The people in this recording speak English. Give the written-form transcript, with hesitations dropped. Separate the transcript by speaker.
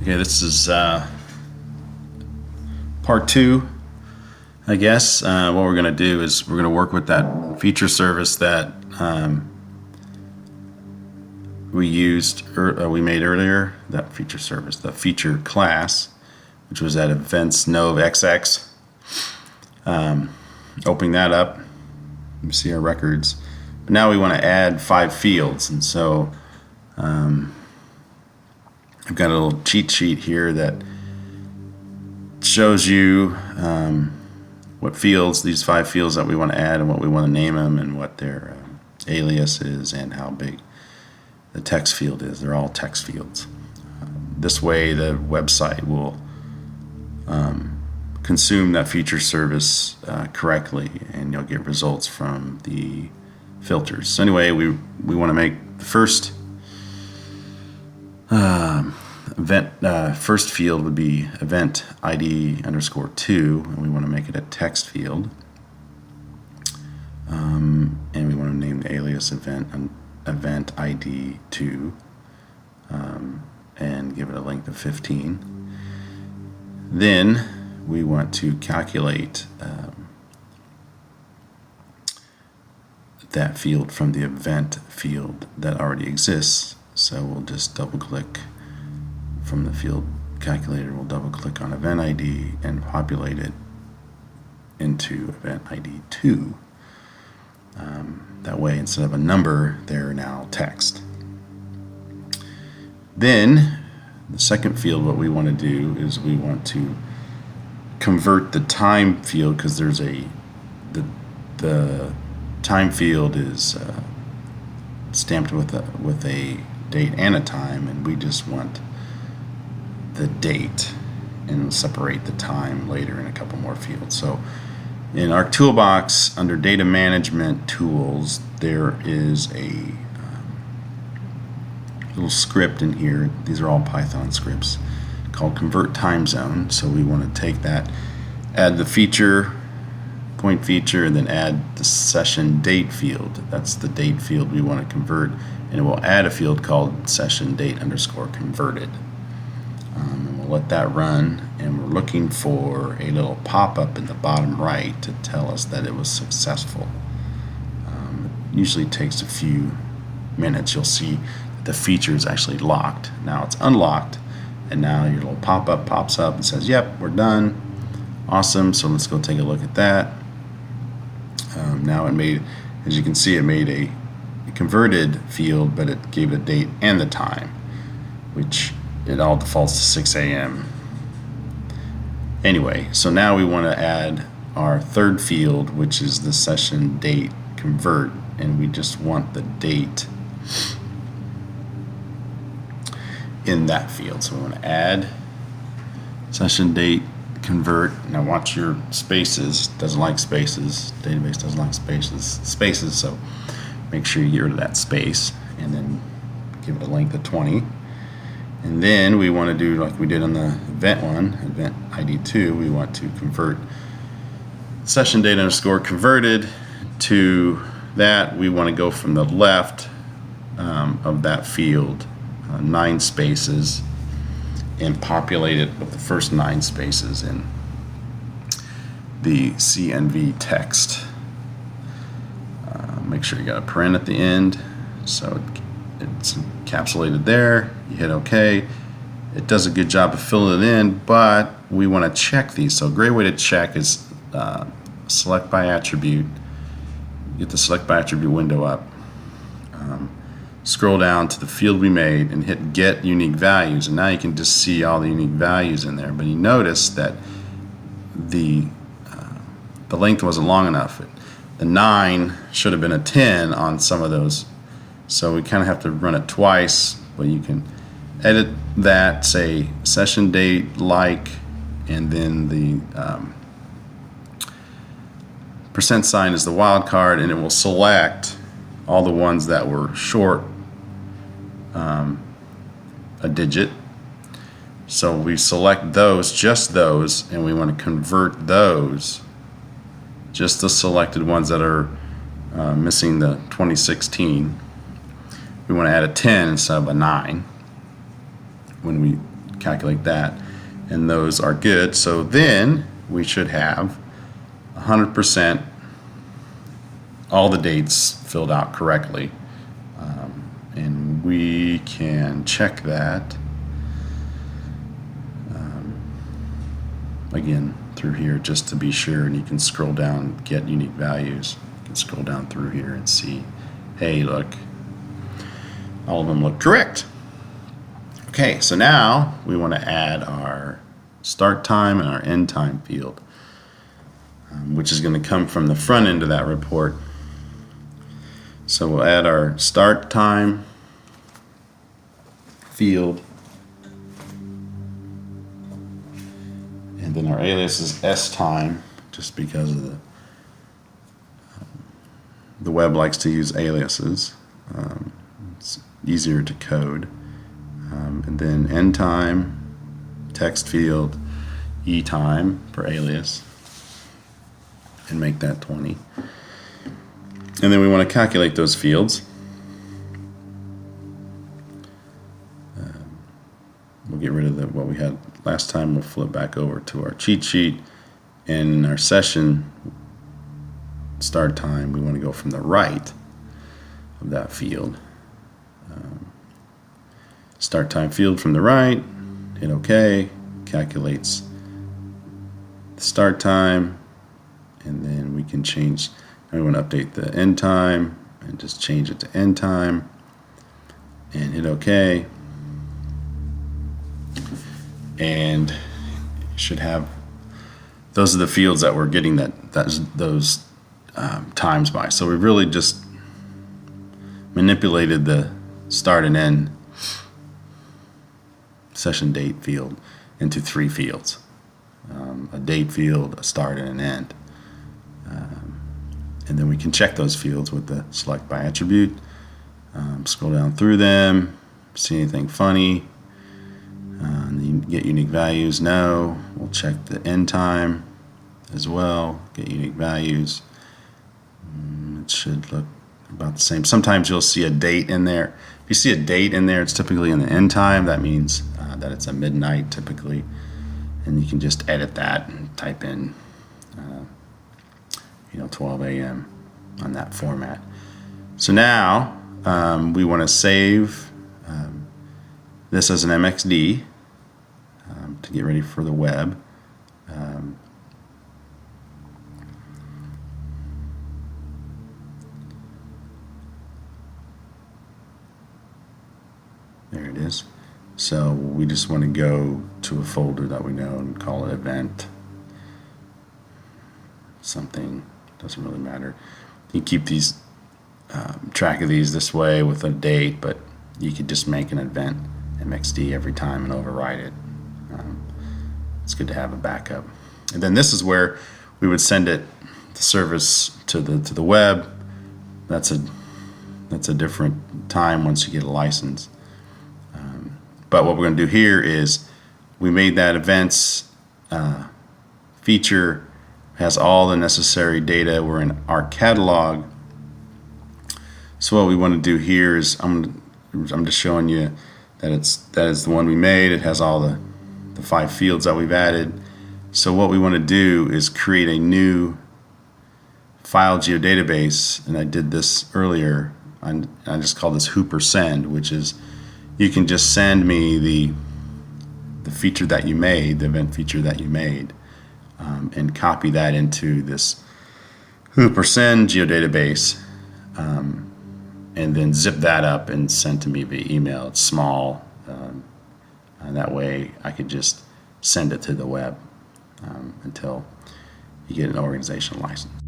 Speaker 1: Okay, this is part two, I guess. What we're going to do is we're going to work with that feature service that we made earlier. That feature service, the feature class, which was at events nov xx. Opening that up, you see our records. But now we want to add 5 fields, and so I've got a little cheat sheet here that shows you what fields, these 5 fields that we want to add and what we want to name them and what their alias is and how big the text field is. They're all text fields. This way the website will consume that feature service correctly, and you'll get results from the filters. So anyway, we want to make the first first field would be event ID _2, and we want to make it a text field, and we want to name the alias event ID 2, and give it a length of 15. Then we want to calculate that field from the event field that already exists. So we'll just double click from the field calculator, we'll double click on event ID and populate it into event ID 2. That way, instead of a number, they're now text. Then the second field, what we want to do is we want to convert the time field, because there's the time field is stamped with a date and a time, and we just want the date and separate the time later in a couple more fields. So in our toolbox under data management tools, there is a little script in here. These are all Python scripts called convert time zone. So we want to take that, add the feature, point feature, and then add the session date field. That's the date field we want to convert, and it will add a field called session date _ converted. And we'll let that run, and we're looking for a little pop-up in the bottom right to tell us that it was successful. It usually takes a few minutes. You'll see that the feature is actually locked. Now it's unlocked, and now your little pop-up pops up and says, yep, we're done. Awesome. So let's go take a look at that. Now it made, as you can see, it made a converted field, but it gave the date and the time, which it all defaults to 6 a.m. Anyway, so now we want to add our third field, which is the session date convert, and we just want the date in that field. So we want to add session date convert. Now watch your spaces. Doesn't like spaces. Database doesn't like spaces, so make sure you get rid of that space, and then give it a length of 20. And then we want to do like we did on the event one, event ID 2, we want to convert session date _ converted to that. We want to go from the left of that field 9 spaces and populate it with the first 9 spaces in the CNV text. Make sure you got a paren at the end, so it's encapsulated there. You hit OK. It does a good job of filling it in, but we want to check these. So a great way to check is select by attribute. Get the select by attribute window up. Scroll down to the field we made and hit get unique values, and now you can just see all the unique values in there. But you notice that the length wasn't long enough. The 9 should have been a 10 on some of those, so we kind of have to run it twice. But you can edit that, say session date like, and then the % is the wildcard, and it will select all the ones that were short a digit. So we select those, just those, and we want to convert those, just the selected ones that are missing the 2016. We want to add a 10 instead of a 9 when we calculate that, and those are good. So then we should have 100% all the dates filled out correctly, and we can check that again through here just to be sure. And you can scroll down, get unique values. You can scroll down through here and see, hey, look, all of them look correct. Okay, so now we want to add our start time and our end time field, which is going to come from the front end of that report. So we'll add our start time field, and then our alias is S time, just because of the web likes to use aliases. It's easier to code. And then end time, text field, E time for alias, and make that 20. And then we want to calculate those fields. We'll get rid of what we had last time. We'll flip back over to our cheat sheet. In our session start time, we want to go from the right of that field. Start time field from the right, hit OK, calculates the start time, and then we can change. Now we want to update the end time and just change it to end time and hit OK. And you should have, those are the fields that we're getting those times by. So we really just manipulated the start and end session date field into 3 fields, a date field, a start, and an end. And then we can check those fields with the select by attribute, scroll down through them, see anything funny, and you get unique values. No. We'll check the end time as well, get unique values. It should look about the same. Sometimes you'll see a date in there. If you see a date in there, it's typically in the end time. That means that it's a midnight typically, and you can just edit that and type in 12 a.m. on that format. So now we want to save this as an MXD to get ready for the web. There it is. So we just want to go to a folder that we know and call it event. Something, doesn't really matter. You keep these track of these this way with a date, but you could just make an event MXD every time and override it. It's good to have a backup. And then this is where we would send it, the service to the web. That's a different time once you get a license. But what we're going to do here is we made that events feature, has all the necessary data. We're in our catalog. So what we want to do here is I'm just showing you that is the one we made. It has all the 5 fields that we've added. So what we want to do is create a new file geodatabase, and I did this earlier. I just call this Hooper Send, which is you can just send me the feature that you made, the event feature that you made, and copy that into this Hooper Send geodatabase, and then zip that up and send to me via email. It's small, and that way I could just send it to the web until you get an organization license.